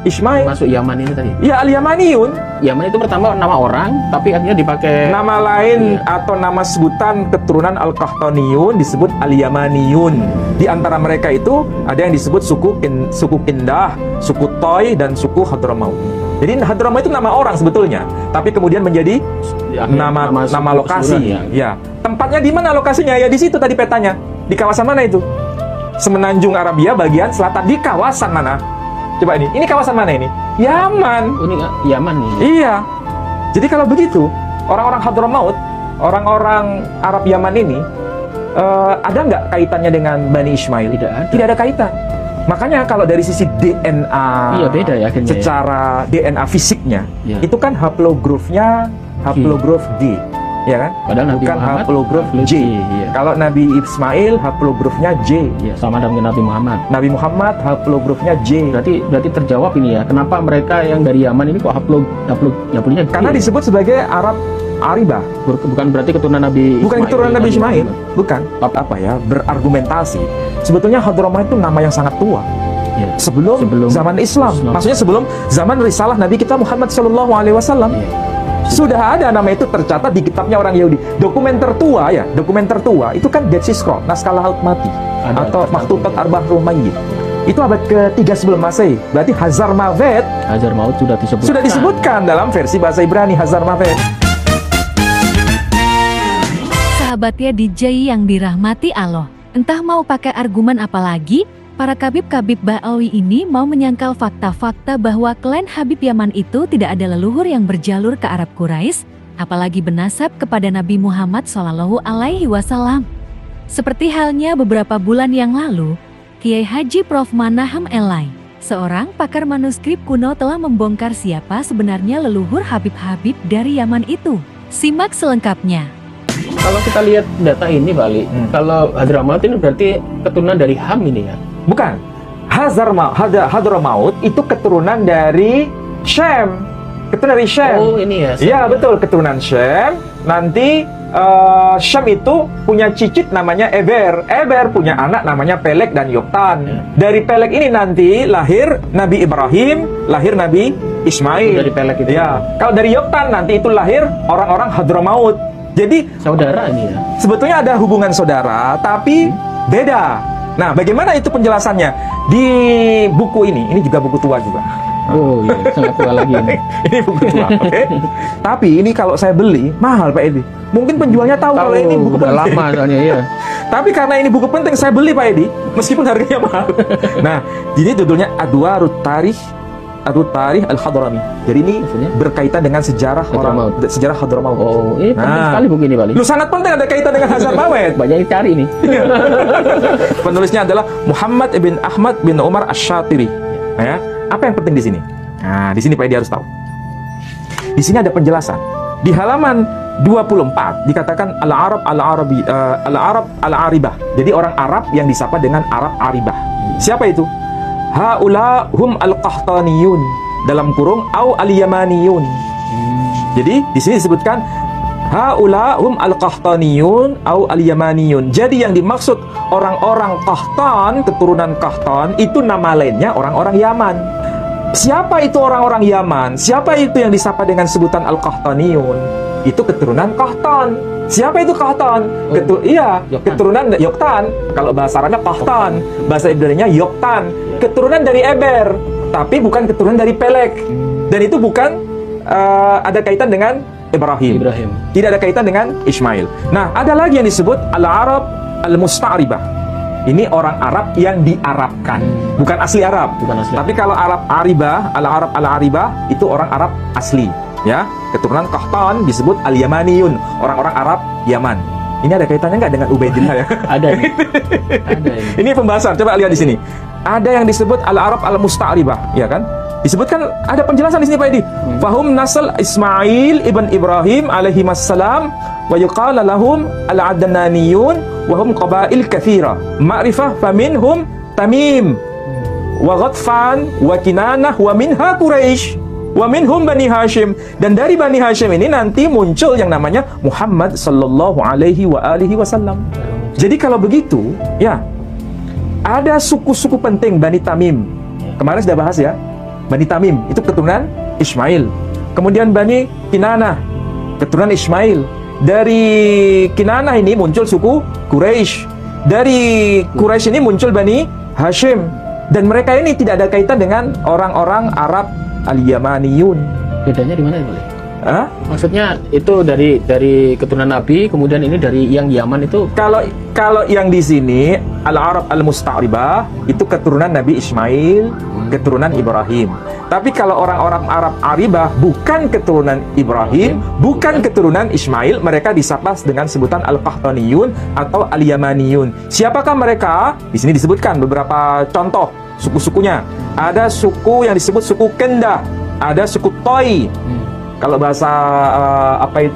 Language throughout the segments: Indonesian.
Ismail. Masuk Yaman ini tadi. Ya, Al-Yamaniyun. Yaman itu pertama nama orang, tapi akhirnya dipakai nama lain atau nama sebutan keturunan Al-Qahtaniyun disebut Al-Yamaniyun. Di antara mereka itu ada yang disebut suku Kindah, suku Toy, dan suku Hadramaut. Jadi Hadramaut itu nama orang sebetulnya, tapi kemudian menjadi nama lokasi. Ya. Tempatnya di mana lokasinya? Ya di situ tadi petanya. Di kawasan mana itu? Semenanjung Arabia bagian selatan. Di kawasan mana? Coba ini kawasan mana ini? Yaman. Ini Yaman nih. Iya. Jadi kalau begitu, orang-orang Hadramaut, orang-orang Arab Yaman ini, ada nggak kaitannya dengan Bani Ismail? Tidak ada. Tidak ada kaitan. Makanya kalau dari sisi DNA, iya beda ya akhirnya. Secara DNA fisiknya, ya. Itu kan haplogrupnya haplogruf D. Ya kan? Padahal Nabi bukan Muhammad haplogruf J. Iya. Kalau Nabi Ismail haplogrufnya J. Iya, sama dengan Nabi Muhammad. Nabi Muhammad haplogrufnya J. Berarti terjawab ini ya. Kenapa mereka yang dari Yaman ini kok haplognya J? Karena disebut sebagai Arab Aribah. Bukan berarti keturunan Nabi. Bukan keturunan Nabi Ismail. Bukan. Apa ya? Berargumentasi. Sebetulnya Hadramaut itu nama yang sangat tua. Ya. Sebelum zaman Islam. Maksudnya sebelum zaman risalah Nabi kita Muhammad Shallallahu Alaihi Wasallam. Ya. Sudah ada nama itu tercatat di kitabnya orang Yahudi. Dokumen tertua itu kan Dead Sea Scroll, naskah laut mati atau Makhtutat Arba'ah Mayyit. Itu abad ke-3 sebelum Masehi. Berarti Hazar Maut sudah disebutkan dalam versi bahasa Ibrani Hazar Mavet. Sahabatnya DJ yang dirahmati Allah, entah mau pakai argumen apa lagi, para Khabib-Khabib Ba'awi ini mau menyangkal fakta-fakta bahwa klan Habib Yaman itu tidak ada leluhur yang berjalur ke Arab Quraisy, apalagi bernasab kepada Nabi Muhammad SAW. Seperti halnya beberapa bulan yang lalu, Kiai Haji Prof. Manaham Elai, seorang pakar manuskrip kuno telah membongkar siapa sebenarnya leluhur Habib-Habib dari Yaman itu. Simak selengkapnya. Kalau kita lihat data ini, Pak Ali, kalau Hadramaut ini berarti keturunan dari Ham ini ya? Bukan. Hadramaut itu keturunan dari Syam. Keturunan dari Syam. Oh, ini ya. Iya, betul, keturunan Syam. Nanti Syam itu punya cicit namanya Eber. Eber punya anak namanya Peleg dan Yoktan. Ya. Dari Peleg ini nanti lahir Nabi Ibrahim, lahir Nabi Ismail. Dari Peleg itu. Ya. Kalau dari Yoktan nanti itu lahir orang-orang Hadramaut. Jadi saudara ini ya. Sebetulnya ada hubungan saudara, tapi beda. Nah, bagaimana itu penjelasannya? Di buku ini juga buku tua juga. Oh iya, sangat tua lagi ini. Ini buku tua, oke? Tapi ini kalau saya beli, mahal Pak Edi. Mungkin penjualnya tahu kalau ini buku penting. Lama soalnya, iya. Tapi karena ini buku penting, saya beli Pak Edi, meskipun harganya mahal. Nah, jadi judulnya Adwarut Tarikh Al-Hadrami. Jadi ini berkaitan dengan sejarah Hadramaut. Oh, ini penting sekali buku ini, Pak. Lu sangat penting ada kaitan dengan Hazar Mavet. Banyak yang cari nih. Penulisnya adalah Muhammad ibn Ahmad bin Umar Asy-Syatiri. Ya, apa yang penting di sini? Nah, di sini Pak Edi harus tahu. Di sini ada penjelasan. Di halaman 24 dikatakan Al-Arab Al-Aribah. Jadi orang Arab yang disapa dengan Arab Aribah. Siapa itu? Haula hum al-Qahtaniyun, dalam kurung au al-Yamaniyun. Jadi di sini disebutkan haula hum al-Qahtaniyun au al-Yamaniyun. Jadi yang dimaksud orang-orang Qahtan, keturunan Qahtan, itu nama lainnya orang-orang Yaman. Siapa itu orang-orang Yaman? Siapa itu yang disapa dengan sebutan al-Qahtaniyun? Itu keturunan Qahtan. Siapa itu Qahtan? Keturunan Yoktan. Kalau bahasa Arabnya Qahtan, bahasa Ibraninya Yoktan. Keturunan dari Eber, tapi bukan keturunan dari Peleg. Dan itu bukan ada kaitan dengan Ibrahim. Tidak ada kaitan dengan Ismail. Nah, ada lagi yang disebut Al-Arab Al-Musta'ribah. Ini orang Arab yang diarabkan, bukan asli Arab. Tapi kalau Arab Aribah, Al-Arab Al-Aribah, itu orang Arab asli. Ya, keturunan Qahtan disebut Al-Yamaniyun, orang-orang Arab Yaman. Ini ada kaitannya nggak dengan Ubaidillah ya? Ada ini. Ini pembahasan. Coba lihat di sini. Ada yang disebut Al-Arab Al-Musta'ribah, ya kan? Disebutkan ada penjelasan di sini Pak Edi. Fahum nasl Ismail ibn Ibrahim alaihi wassalam wa yuqala lahum al-Adnaniyun wa hum qabail katsira. Ma'rifah faminhum Tamim wa Ghatfan wa Kinanah wa minha Quraisy. Wa minhum Bani Hashim, dan dari Bani Hashim ini nanti muncul yang namanya Muhammad sallallahu alaihi wasallam. Jadi kalau begitu, ya ada suku-suku penting Bani Tamim. Kemarin sudah bahas ya. Bani Tamim itu keturunan Ismail. Kemudian Bani Kinanah, keturunan Ismail. Dari Kinanah ini muncul suku Quraisy. Dari Quraisy ini muncul Bani Hashim. Dan mereka ini tidak ada kaitan dengan orang-orang Arab al-Yamaniyun. Bedanya di mana ya, boleh? Hah? Maksudnya itu dari keturunan Nabi, kemudian ini dari yang Yaman itu. Kalau yang di sini al-Arab al-Musta'ribah itu keturunan Nabi Ismail, keturunan Ibrahim. Tapi kalau orang-orang Arab Aribah bukan keturunan Ibrahim, bukan keturunan Ismail, mereka disapa dengan sebutan al-Qahtaniyun atau al-Yamaniyun. Siapakah mereka? Di sini disebutkan beberapa contoh suku-sukunya. Ada suku yang disebut suku Kendah, ada suku Toi. Kalau bahasa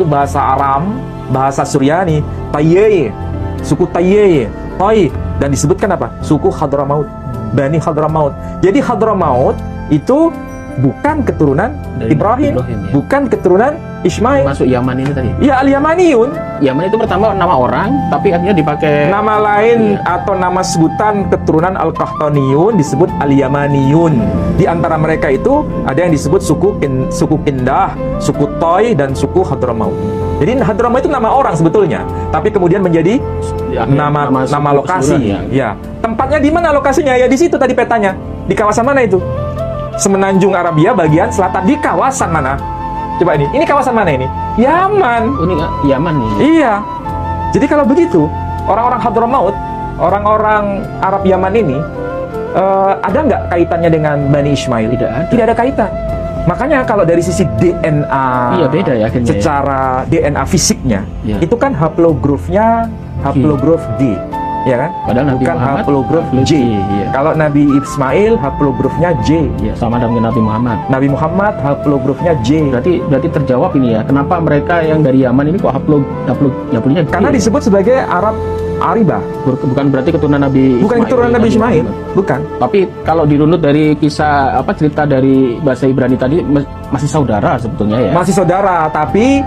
bahasa Aram, bahasa Suryani, Tayyeh, suku Tayyeh, Toi, dan disebutkan apa? Suku Hadramaut, Bani Hadramaut. Jadi Hadramaut itu bukan keturunan Dari Ibrahim, ya. bukan keturunan Ismail. Masuk Yaman ini tadi. Ya, al-Yamaniyun. Yaman itu pertama nama orang, tapi akhirnya dipakai Nama lain atau nama sebutan keturunan al-Qahtaniyun disebut al-Yamaniyun. Di antara mereka itu ada yang disebut suku Kindah, suku Toi, dan suku Hadramaut. Jadi Hadramaut itu nama orang sebetulnya, tapi kemudian menjadi nama lokasi. Ya. Tempatnya di mana lokasinya? Ya di situ tadi petanya. Di kawasan mana itu? Semenanjung Arabia bagian selatan. Di kawasan mana? Coba ini kawasan mana ini? Yaman. Ini Yaman nih. Iya. Jadi kalau begitu, orang-orang Hadramaut, orang-orang Arab Yaman ini, ada nggak kaitannya dengan Bani Ismail? Tidak ada. Tidak ada kaitan. Makanya kalau dari sisi DNA, Iya, beda ya akhirnya. secara DNA fisiknya, Iya. itu kan haplografnya haplograf D, ya kan? Padahal Nabi Bukan Muhammad haplograf J. iya. Kalau Nabi Ismail haplografnya J. Iya, sama dengan Nabi Muhammad. Nabi Muhammad haplografnya J. Berarti terjawab ini ya. Kenapa mereka yang dari Yaman ini kok haplognya J? Karena disebut sebagai Arab Aribah. Bukan berarti keturunan Nabi Bukan keturunan Nabi Ismail. Bukan. Tapi kalau dirunut dari kisah cerita dari bahasa Ibrani tadi masih saudara sebetulnya ya. Masih saudara, tapi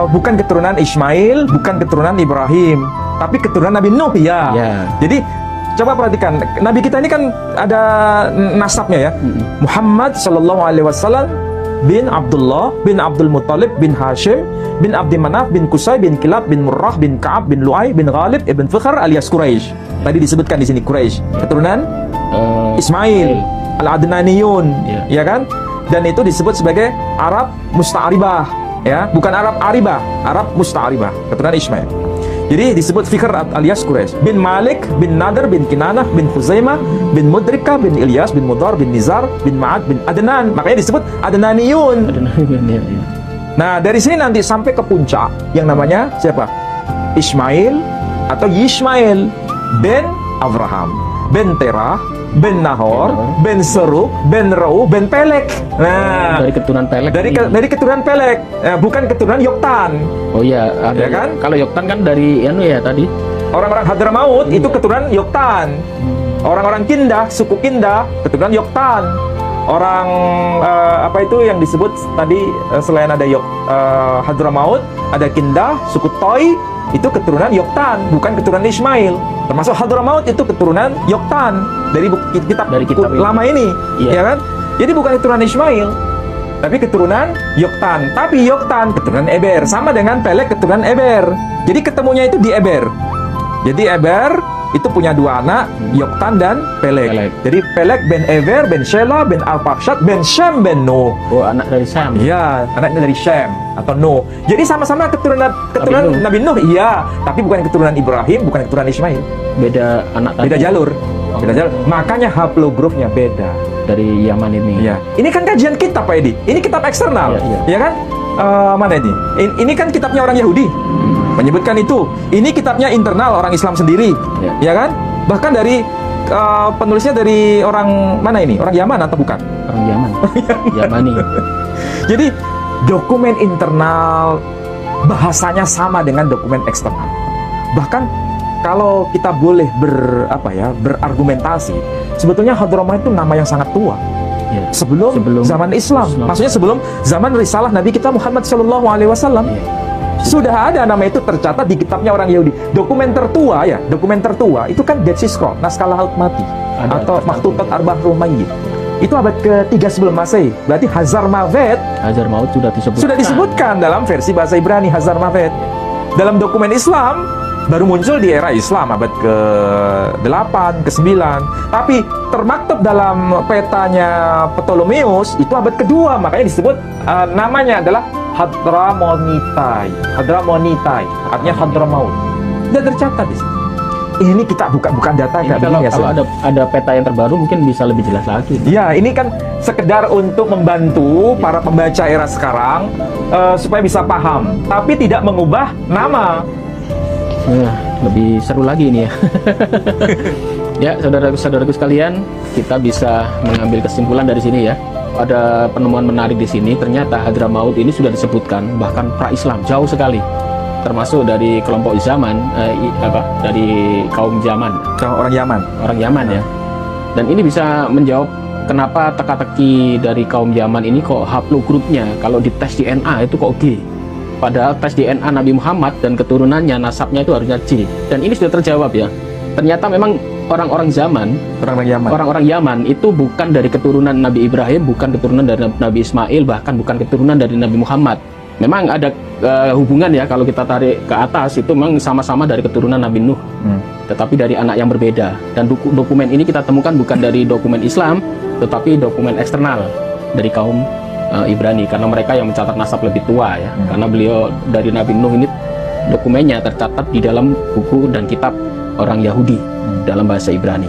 bukan keturunan Ismail, bukan keturunan Ibrahim, tapi keturunan Nabi Nuh ya. Ya. Jadi coba perhatikan, Nabi kita ini kan ada nasabnya ya. Muhammad Shallallahu Alaihi Wasallam bin Abdullah bin Abdul Muttalib bin Hashim bin Abdi Manaf bin Qusay bin Kilab bin Murrah bin Ka'ab bin Lu'ay bin Ghalib ibn Fikhr alias Quraisy. Tadi disebutkan di sini Quraisy, keturunan Ismail, Al-Adnaniyun, ya kan? Dan itu disebut sebagai Arab Musta'ribah, ya, bukan Arab Aribah, Arab Musta'ribah, keturunan Ismail. Jadi disebut Fikhr alias Quraisy. Bin Malik bin Nadr bin Kinanah bin Khuzaimah bin Mudrika bin Ilyas bin Mudar bin Nizar bin Ma'ad bin Adnan. Makanya disebut Adnaniyun. Nah, dari sini nanti sampai ke puncak yang namanya siapa? Ismail atau Yishmael bin Abraham, bin Terah, bin Nahor, bin Seruk, bin Rau, bin Pelek. Nah, dari keturunan Pelek. Dari keturunan Pelek, bukan keturunan Yoktan. Oh iya, ada ya kan? Kalau Yoktan kan dari tadi. Orang-orang Hadramaut itu keturunan Yoktan. Orang-orang Kindah, suku Kindah, keturunan Yoktan. Orang yang disebut tadi selain ada Hadramaut, ada Kindah, suku Toi, itu keturunan Yoktan, bukan keturunan Ismail. Termasuk Hadramaut itu keturunan Yoktan dari kitab lama ini, ya kan? Jadi bukan keturunan Ismail, tapi keturunan Yoktan. Tapi Yoktan keturunan Eber, sama dengan Pelek keturunan Eber. Jadi ketemunya itu di Eber. Jadi Eber itu punya dua anak, Yoktan dan Pelek. Jadi Pelek ben Eber, ben Shela, ben Arpakshad, ben Shem, ben No. Oh, anak dari Shem. Iya, anaknya dari Shem atau No. Jadi sama-sama keturunan Nabi Nuh, iya, tapi bukan keturunan Ibrahim, bukan keturunan Ismail. Beda anak tadi. Beda jalur. Beda jalur. Makanya haplografnya beda dari Yaman ini. Iya. Ini kan kajian kitab Pak Edi. Ini kitab eksternal. Ya kan? Mana ini? Ini kan kitabnya orang Yahudi. Menyebutkan itu. Ini kitabnya internal orang Islam sendiri. Ya kan? Bahkan dari penulisnya dari orang mana ini? Orang Yaman atau bukan? Orang Yaman. Yamani. Jadi dokumen internal bahasanya sama dengan dokumen eksternal. Bahkan kalau kita boleh berargumentasi, sebetulnya Hadramaut itu nama yang sangat tua. Sebelum zaman Islam. Maksudnya sebelum zaman risalah Nabi kita Muhammad Shallallahu Alaihi Wasallam. Sudah ada nama itu tercatat di kitabnya orang Yahudi. Dokumen tertua itu kan Dead Sea Scroll, naskah laut mati, atau Makhtutat Arba'ah Mayyit. itu abad ke-3 sebelum Masehi. Berarti Hazarmavet Hazarmaut sudah disebutkan dalam versi bahasa Ibrani Hazarmavet. Dalam dokumen Islam baru muncul di era Islam abad ke-8, ke-9. Tapi termaktub dalam petanya Ptolemeus itu abad kedua, makanya disebut namanya adalah Hadramonitai, artinya Hadramaut. Sudah tercatat di sini. Ini kita bukan data ini kayak begini ya. kalau ada peta yang terbaru mungkin bisa lebih jelas lagi. Ya, ini kan sekedar untuk membantu para pembaca era sekarang supaya bisa paham, tapi tidak mengubah nama. Lebih seru lagi ini ya. Ya, saudaraku sekalian, kita bisa mengambil kesimpulan dari sini ya. Ada penemuan menarik di sini. Ternyata Hadramaut ini sudah disebutkan bahkan pra-Islam jauh sekali, termasuk dari kelompok zaman dari kaum Yaman. Orang Yaman. Orang Yaman ya. Dan ini bisa menjawab kenapa teka-teki dari kaum Yaman ini kok haplogrupnya kalau dites DNA itu kok G. Padahal tes DNA Nabi Muhammad dan keturunannya nasabnya itu harusnya J. Dan ini sudah terjawab ya. Ternyata memang orang-orang Yaman itu bukan dari keturunan Nabi Ibrahim, bukan keturunan dari Nabi Ismail, bahkan bukan keturunan dari Nabi Muhammad. Memang ada hubungan ya, kalau kita tarik ke atas itu memang sama-sama dari keturunan Nabi Nuh, tetapi dari anak yang berbeda. Dan dokumen ini kita temukan bukan dari dokumen Islam, tetapi dokumen eksternal dari kaum Ibrani, karena mereka yang mencatat nasab lebih tua ya. Karena beliau dari Nabi Nuh ini dokumennya tercatat di dalam buku dan kitab orang Yahudi dalam bahasa Ibrani.